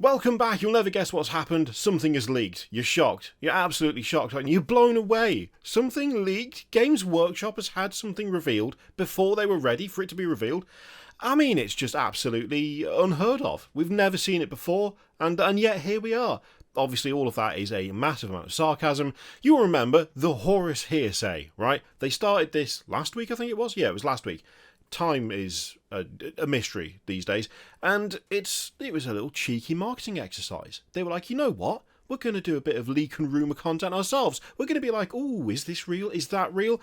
Welcome back. You'll never guess what's happened. Something has leaked. You're shocked. You're absolutely shocked. Right? You're blown away. Something leaked. Games Workshop has had something revealed before they were ready for it to be revealed. I mean, it's just absolutely unheard of. We've never seen it before, and yet here we are. Obviously, all of that is a massive amount of sarcasm. You'll remember the Horus Heresy, right? They started this last week, I think it was. Yeah, it was last week. Time is a mystery these days, and it was a little cheeky marketing exercise. They were like, you know what? We're going to do a bit of leak and rumour content ourselves. We're going to be like, oh, is this real? Is that real?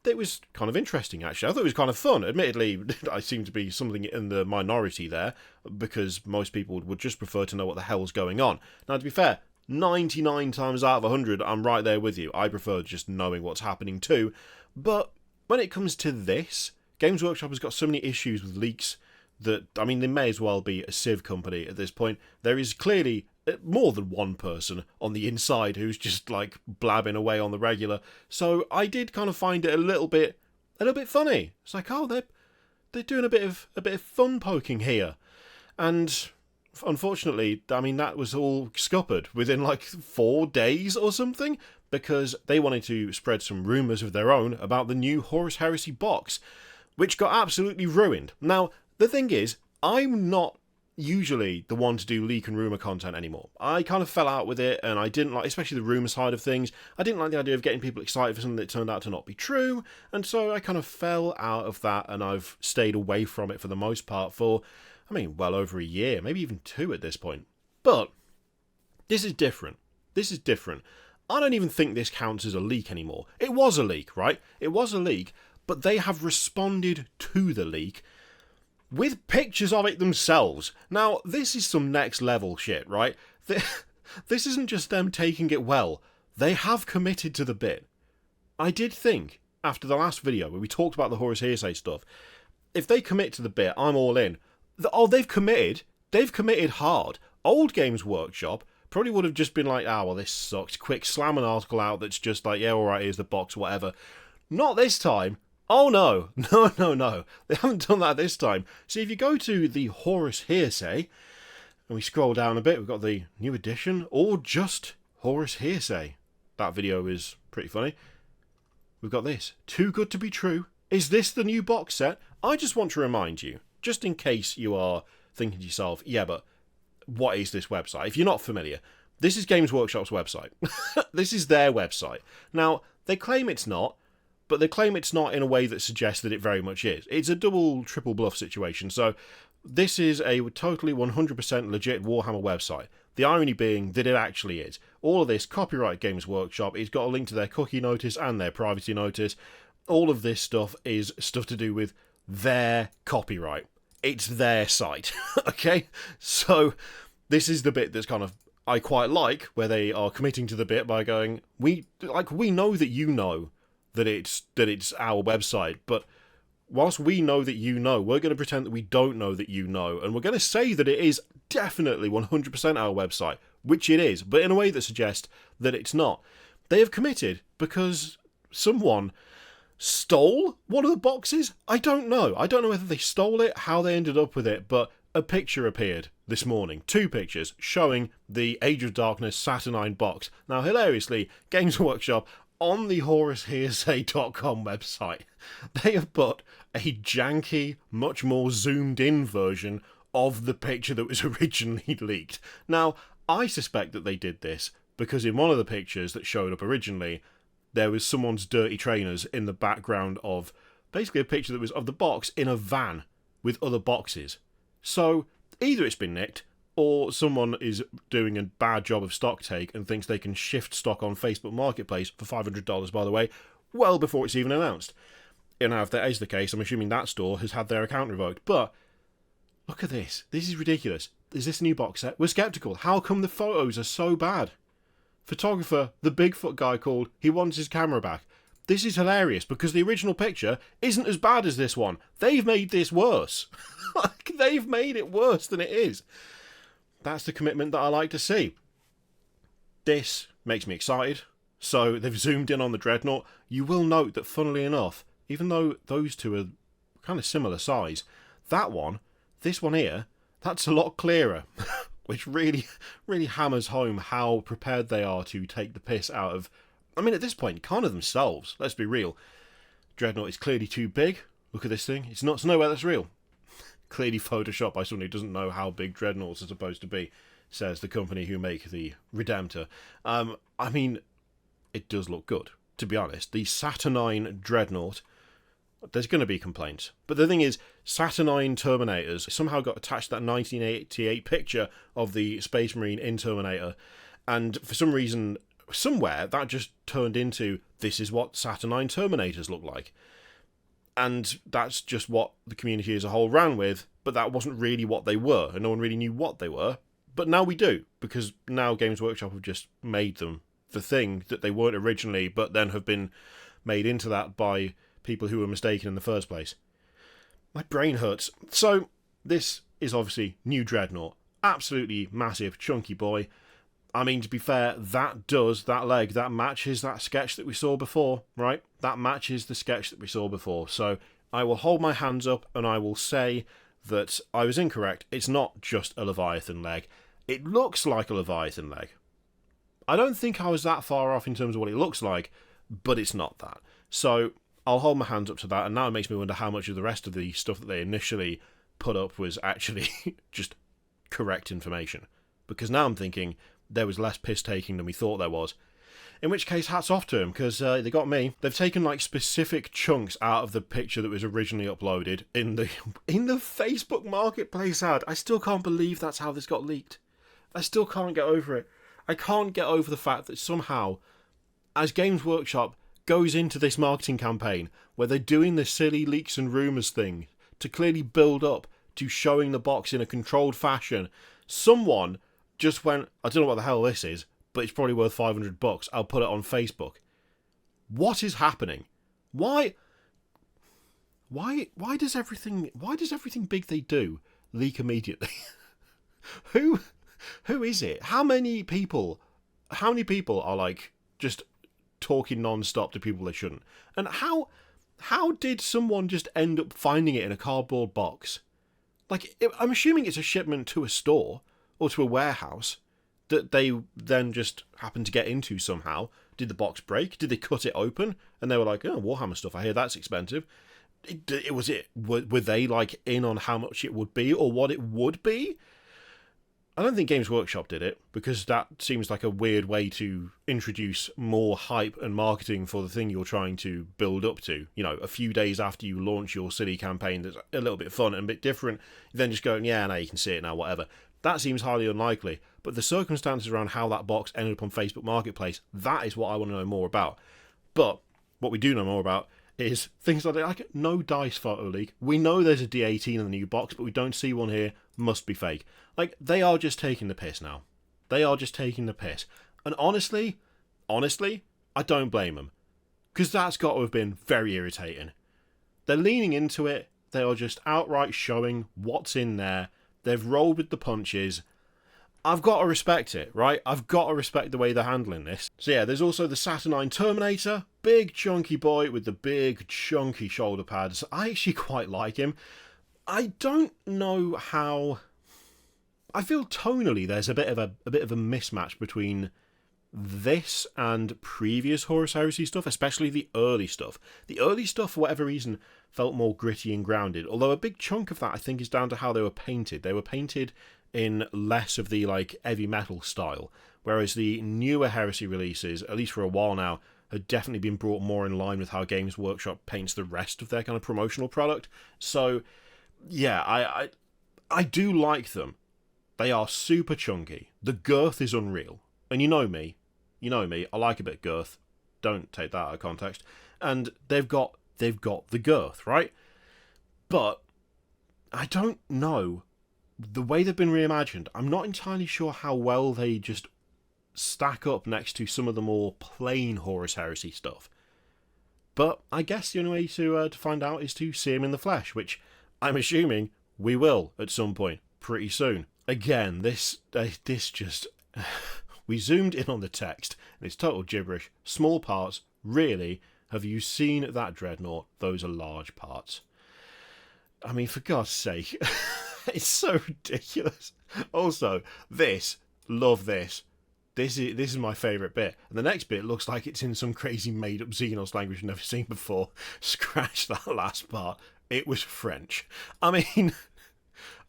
It was kind of interesting, actually. I thought it was kind of fun. Admittedly, I seem to be something in the minority there, because most people would just prefer to know what the hell's going on. Now, to be fair, 99 times out of 100, I'm right there with you. I prefer just knowing what's happening too. But when it comes to this, Games Workshop has got so many issues with leaks that, I mean, they may as well be a Civ company at this point. There is clearly more than one person on the inside who's just, like, blabbing away on the regular. So I did kind of find it a little bit funny. It's like, oh, they're doing a bit of fun poking here. And unfortunately, I mean, that was all scuppered within, like, 4 days or something, because they wanted to spread some rumours of their own about the new Horus Heresy box, which got absolutely ruined. Now, the thing is, I'm not usually the one to do leak and rumour content anymore. I kind of fell out with it, and I didn't like, especially the rumour side of things, I didn't like the idea of getting people excited for something that turned out to not be true, and so I kind of fell out of that, and I've stayed away from it for the most part for, I mean, well over a year, maybe even 2 at this point. But this is different. This is different. I don't even think this counts as a leak anymore. It was a leak, right? It was a leak, but they have responded to the leak with pictures of it themselves. Now, this is some next level shit, right? This isn't just them taking it well. They have committed to the bit. I did think, after the last video where we talked about the Horus Heresy stuff, if they commit to the bit, I'm all in. Oh, they've committed. They've committed hard. Old Games Workshop probably would have just been like, well, this sucks. Quick, slam an article out that's just like, yeah, alright, here's the box, whatever. Not this time. Oh no, no. They haven't done that this time. See, if you go to the Horus Heresy, and we scroll down a bit, we've got the new edition, or just Horus Heresy. That video is pretty funny. We've got this. Too good to be true. Is this the new box set? I just want to remind you, just in case you are thinking to yourself, yeah, but what is this website? If you're not familiar, this is Games Workshop's website. This is their website. Now, they claim it's not, but they claim it's not in a way that suggests that it very much is. It's a double, triple bluff situation. So this is a totally 100% legit Warhammer website. The irony being that it actually is. All of this, copyright Games Workshop, it's got a link to their cookie notice and their privacy notice. All of this stuff is stuff to do with their copyright. It's their site, okay? So this is the bit that's kind of, I quite like, where they are committing to the bit by going, we know that you know that it's our website, but whilst we know that you know, we're going to pretend that we don't know that you know, and we're going to say that it is definitely 100% our website, which it is, but in a way that suggests that it's not. They have committed because someone stole one of the boxes? I don't know. I don't know whether they stole it, how they ended up with it, but a picture appeared this morning. 2 pictures showing the Age of Darkness Saturnine box. Now, hilariously, Games Workshop, on the HorusHeresy.com website, they have put a janky, much more zoomed in version of the picture that was originally leaked. Now, I suspect that they did this because in one of the pictures that showed up originally, there was someone's dirty trainers in the background of basically a picture that was of the box in a van with other boxes. So either it's been nicked, or someone is doing a bad job of stock take and thinks they can shift stock on Facebook Marketplace for $500, by the way, well before it's even announced. And now, if that is the case, I'm assuming that store has had their account revoked. But look at this. This is ridiculous. Is this a new box set? We're skeptical. How come the photos are so bad? Photographer, the Bigfoot guy, called. He wants his camera back. This is hilarious because the original picture isn't as bad as this one. They've made this worse. Like, they've made it worse than it is. That's the commitment that I like to see. This makes me excited. So they've zoomed in on the Dreadnought. You will note that, funnily enough, even though those two are kind of similar size, that one, this one here, that's a lot clearer. which really, really hammers home how prepared they are to take the piss out of, I mean, at this point, kind of themselves. Let's be real. Dreadnought is clearly too big. Look at this thing. It's nowhere that's real. Clearly photoshopped by someone who doesn't know how big dreadnoughts are supposed to be, says the company who make the Redemptor. I mean, it does look good, to be honest. The Saturnine Dreadnought, there's going to be complaints. But the thing is, Saturnine Terminators somehow got attached to that 1988 picture of the Space Marine in Terminator, and for some reason, somewhere, that just turned into, this is what Saturnine Terminators look like. And that's just what the community as a whole ran with, but that wasn't really what they were, and no one really knew what they were. But now we do, because now Games Workshop have just made them the thing that they weren't originally, but then have been made into that by people who were mistaken in the first place. My brain hurts. So, this is obviously new Dreadnought. Absolutely massive, chunky boy. I mean, to be fair, that leg, that matches that sketch that we saw before, right? That matches the sketch that we saw before. So I will hold my hands up and I will say that I was incorrect. It's not just a Leviathan leg. It looks like a Leviathan leg. I don't think I was that far off in terms of what it looks like, but it's not that. So I'll hold my hands up to that, and now it makes me wonder how much of the rest of the stuff that they initially put up was actually just correct information. Because now I'm thinking there was less piss-taking than we thought there was. In which case, hats off to them, because they got me. They've taken, like, specific chunks out of the picture that was originally uploaded in the Facebook Marketplace ad. I still can't believe that's how this got leaked. I still can't get over it. I can't get over the fact that somehow, as Games Workshop goes into this marketing campaign, where they're doing this silly leaks and rumours thing, to clearly build up to showing the box in a controlled fashion, someone just went, I don't know what the hell this is, but it's probably worth $500. I'll put it on Facebook. What is happening? Why does everything big they do leak immediately? Who is it? How many people are like just talking non-stop to people they shouldn't? And how did someone just end up finding it in a cardboard box? Like, I'm assuming it's a shipment to a store or to a warehouse that they then just happened to get into somehow. Did the box break? Did they cut it open? And they were like, oh, Warhammer stuff, I hear that's expensive. Were they like in on how much it would be or what it would be? I don't think Games Workshop did it, because that seems like a weird way to introduce more hype and marketing for the thing you're trying to build up to. You know, a few days after you launch your silly campaign that's a little bit fun and a bit different, then just going, yeah, now you can see it now, whatever. That seems highly unlikely. But the circumstances around how that box ended up on Facebook Marketplace, that is what I want to know more about. But what we do know more about is things like no dice photo leak. We know there's a D18 in the new box, but we don't see one here. Must be fake. Like, they are just taking the piss now. They are just taking the piss. And honestly, I don't blame them. Because that's got to have been very irritating. They're leaning into it. They are just outright showing what's in there. They've rolled with the punches. I've got to respect it, right? I've got to respect the way they're handling this. So yeah, there's also the Saturnine Terminator. Big chunky boy with the big chunky shoulder pads. I actually quite like him. I don't know how... I feel tonally there's a bit of a mismatch between this and previous Horus Heresy stuff, especially the early stuff. The early stuff, for whatever reason, felt more gritty and grounded, although a big chunk of that I think is down to how they were painted. They were painted in less of the like heavy metal style, whereas the newer Heresy releases, at least for a while now, had definitely been brought more in line with how Games Workshop paints the rest of their kind of promotional product. So yeah, I do like them. They are super chunky. The girth is unreal. And you know me, I like a bit of girth. Don't take that out of context. And they've got the girth, right? But I don't know. The way they've been reimagined, I'm not entirely sure how well they just stack up next to some of the more plain Horus Heresy stuff. But I guess the only way to find out is to see him in the flesh, which I'm assuming we will at some point pretty soon. Again, this just... we zoomed in on the text, and it's total gibberish. Small parts, really. Have you seen that Dreadnought? Those are large parts. I mean, for God's sake. It's so ridiculous. Also, love this. This is my favourite bit. And the next bit looks like it's in some crazy made-up Xenos language I've never seen before. Scratch that last part. It was French. I mean,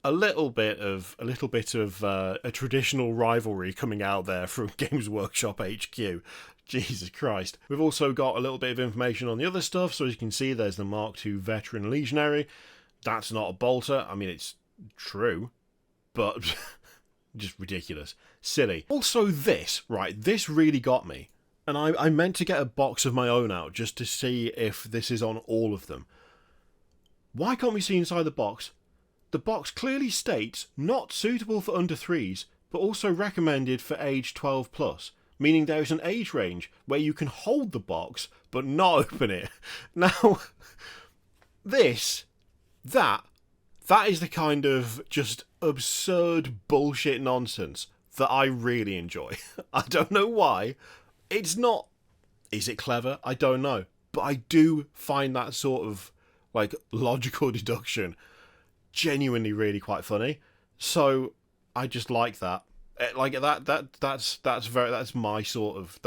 a little bit of a traditional rivalry coming out there from Games Workshop HQ. Jesus Christ. We've also got a little bit of information on the other stuff. So as you can see, there's the Mark II Veteran Legionary. That's not a bolter. I mean, it's true, but just ridiculous. Silly. Also this really got me. And I meant to get a box of my own out just to see if this is on all of them. Why can't we see inside the box? The box clearly states not suitable for under 3s, but also recommended for age 12 plus, meaning there is an age range where you can hold the box but not open it. Now, that is the kind of just absurd bullshit nonsense that I really enjoy. I don't know why. It's not... Is it clever? I don't know. But I do find that sort of, like, logical deduction genuinely really quite funny. So, I just like that. Like, that's my sort of,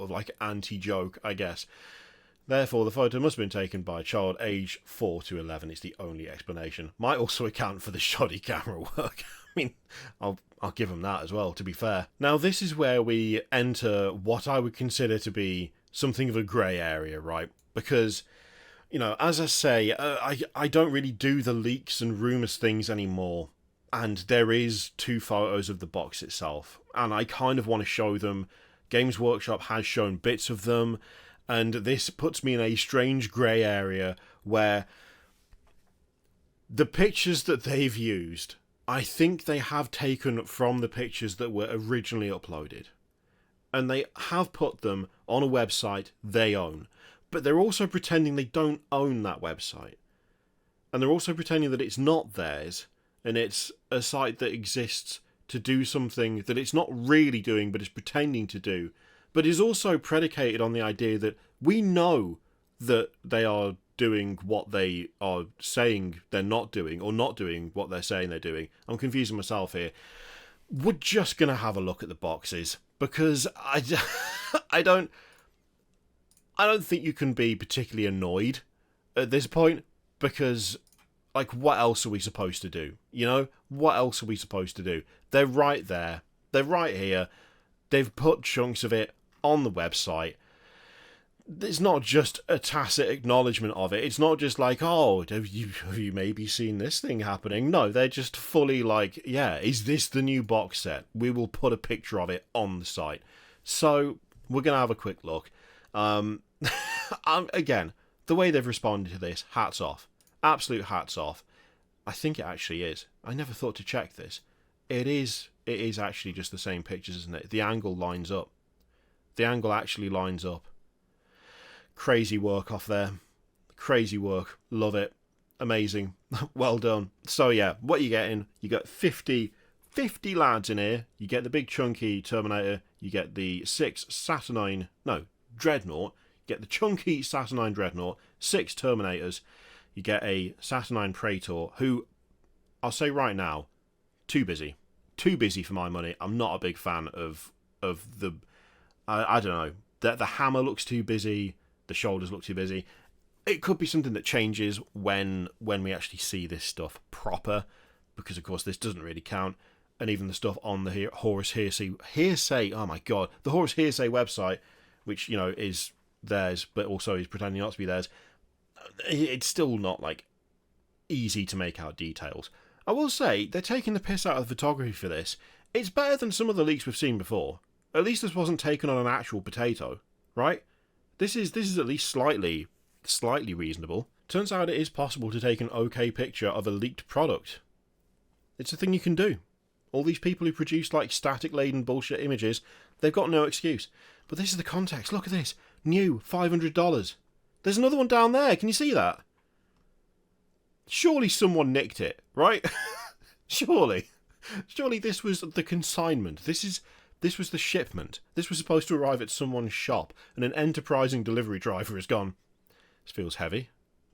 like, anti-joke, I guess. Therefore, the photo must have been taken by a child aged 4 to 11. It's the only explanation. Might also account for the shoddy camera work. I mean, I'll give them that as well, to be fair. Now, this is where we enter what I would consider to be something of a grey area, right? Because, you know, as I say, I don't really do the leaks and rumours things anymore. And there is 2 photos of the box itself. And I kind of want to show them. Games Workshop has shown bits of them. And this puts me in a strange grey area where the pictures that they've used, I think they have taken from the pictures that were originally uploaded. And they have put them on a website they own. But they're also pretending they don't own that website. And they're also pretending that it's not theirs. And it's a site that exists to do something that it's not really doing, but it's pretending to do. But is also predicated on the idea that we know that they are doing what they are saying they're not doing, or not doing what they're saying they're doing. I'm confusing myself here. We're just going to have a look at the boxes, because I don't think you can be particularly annoyed at this point, because, like, what else are we supposed to do? You know? What else are we supposed to do? They're right there. They're right here. They've put chunks of it on the website. It's not just a tacit acknowledgement of it. It's not just like, oh, have you maybe seen this thing happening? No, they're just fully like, yeah, is this the new box set? We will put a picture of it on the site. So we're going to have a quick look. Again, the way they've responded to this, hats off. Absolute hats off. I think it actually is. I never thought to check this. It is actually just the same pictures, isn't it? The angle lines up. The angle actually lines up. Crazy work off there. Crazy work. Love it. Amazing. Well done. So yeah, what you getting? You got 50 lads in here. You get the big chunky Terminator. You get the 6 Dreadnought. You get the chunky Saturnine Dreadnought. 6 Terminators. You get a Saturnine Praetor, who, I'll say right now, too busy. Too busy for my money. I'm not a big fan of the... I don't know. The hammer looks too busy. The shoulders look too busy. It could be something that changes when we actually see this stuff proper, because of course this doesn't really count. And even the stuff on the Horus Heresy, oh my god, the Horus Heresy website, which, you know, is theirs, but also is pretending not to be theirs, it's still not, like, easy to make out details. I will say, they're taking the piss out of the photography for this. It's better than some of the leaks we've seen before. At least this wasn't taken on an actual potato, right? This is at least slightly reasonable. Turns out it is possible to take an okay picture of a leaked product. It's a thing you can do. All these people who produce, like, static-laden bullshit images, they've got no excuse. But this is the context. Look at this. New, $500. There's another one down there. Can you see that? Surely someone nicked it, right? Surely this was the consignment. This was the shipment. This was supposed to arrive at someone's shop, and an enterprising delivery driver has gone, this feels heavy,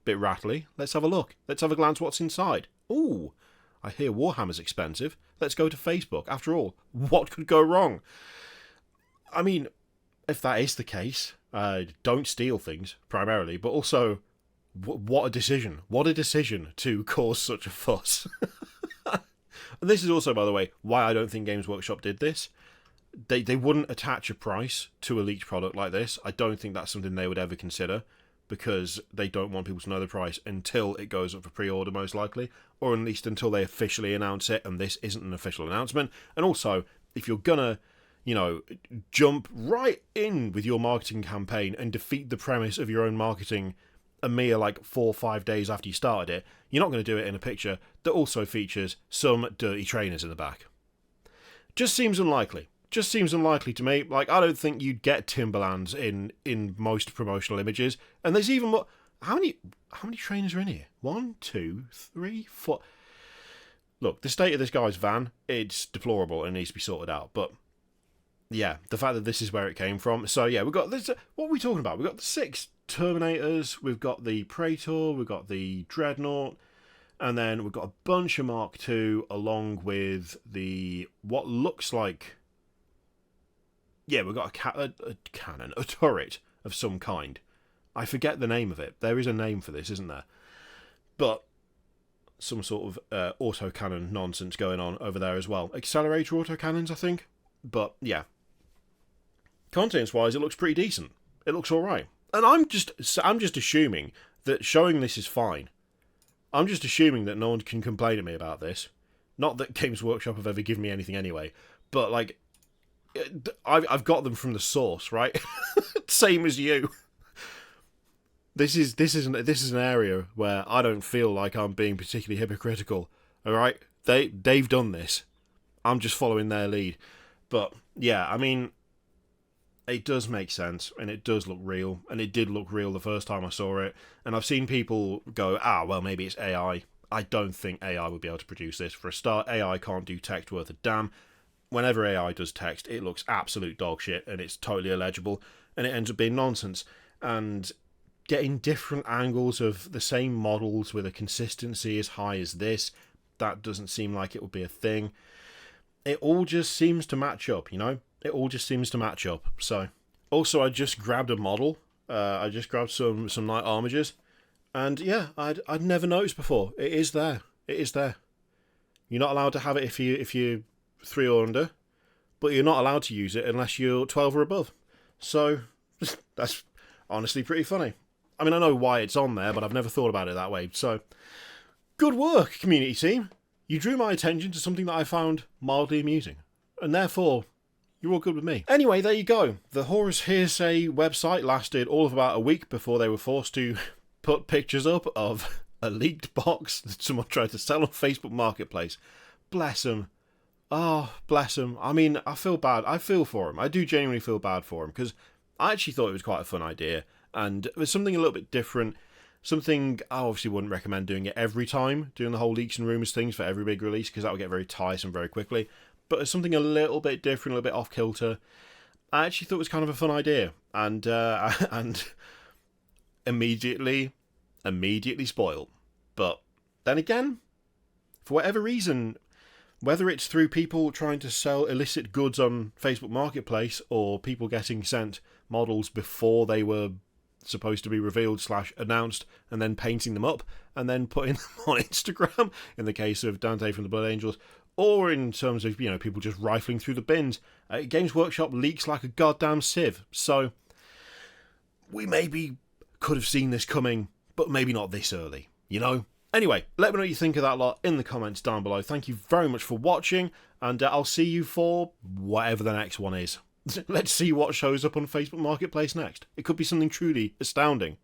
bit rattly, let's have a look. Let's have a glance what's inside. Ooh, I hear Warhammer's expensive. Let's go to Facebook. After all, what could go wrong? I mean, if that is the case, don't steal things, primarily, but also, what a decision. What a decision to cause such a fuss. And this is also, by the way, why I don't think Games Workshop did this. They wouldn't attach a price to a leaked product like this. I don't think that's something they would ever consider, because they don't want people to know the price until it goes up for pre-order, most likely, or at least until they officially announce it, and this isn't an official announcement. And also, if you're gonna, jump right in with your marketing campaign and defeat the premise of your own marketing a mere 4 or 5 days after you started it, you're not going to do it in a picture that also features some dirty trainers in the back. Just seems unlikely. Just seems unlikely to me. I don't think you'd get Timberlands in most promotional images. And there's even more. How many trainers are in here? 1, 2, 3, 4. Look, the state of this guy's van, it's deplorable and needs to be sorted out. But yeah, the fact that this is where it came from. So yeah, we've got this. What are we talking about? We've got the 6 Terminators, we've got the Praetor, we've got the Dreadnought, and then we've got a bunch of Mark II along with the what looks like. Yeah, we've got a cannon, a turret of some kind. I forget the name of it. There is a name for this, isn't there? But some sort of autocannon nonsense going on over there as well. Accelerator autocannons, I think. But yeah, contents-wise, it looks pretty decent. It looks all right. And I'm just assuming that showing this is fine. I'm just assuming that no one can complain to me about this. Not that Games Workshop have ever given me anything anyway, but I've got them from the source, right? Same as you. This is an area where I don't feel like I'm being particularly hypocritical. All right, they've done this. I'm just following their lead. But yeah, I mean, it does make sense, and it does look real, and it did look real the first time I saw it. And I've seen people go, well, maybe it's AI. I don't think AI would be able to produce this. For a start, AI can't do text worth a damn. Whenever AI does text, it looks absolute dog shit, and it's totally illegible, and it ends up being nonsense. And getting different angles of the same models with a consistency as high as this, that doesn't seem like it would be a thing. It all just seems to match up, It all just seems to match up. So, also, I just grabbed a model. I just grabbed some light armigers, and yeah, I'd never noticed before. It is there. It is there. You're not allowed to have it if you're 3 or under, but you're not allowed to use it unless you're 12 or above. So that's honestly pretty funny. I mean, I know why it's on there, but I've never thought about it that way. So good work, community team. You drew my attention to something that I found mildly amusing, and therefore you're all good with me. Anyway, there you go. The Horus Heresy website lasted all of about a week before they were forced to put pictures up of a leaked box that someone tried to sell on Facebook Marketplace. Bless them. Oh, bless them. I mean, I feel bad. I feel for him. I do genuinely feel bad for him, because I actually thought it was quite a fun idea, and it was something a little bit different. Something I obviously wouldn't recommend doing it every time, doing the whole leaks and rumours things for every big release, because that would get very tiresome very quickly. But it's something a little bit different, a little bit off kilter. I actually thought it was kind of a fun idea, and immediately spoiled. But then again, for whatever reason, whether it's through people trying to sell illicit goods on Facebook Marketplace, or people getting sent models before they were supposed to be revealed / announced, and then painting them up and then putting them on Instagram, in the case of Dante from the Blood Angels, or in terms of people just rifling through the bins, Games Workshop leaks like a goddamn sieve. So we maybe could have seen this coming, but maybe not this early, Anyway, let me know what you think of that lot in the comments down below. Thank you very much for watching, and I'll see you for whatever the next one is. Let's see what shows up on Facebook Marketplace next. It could be something truly astounding.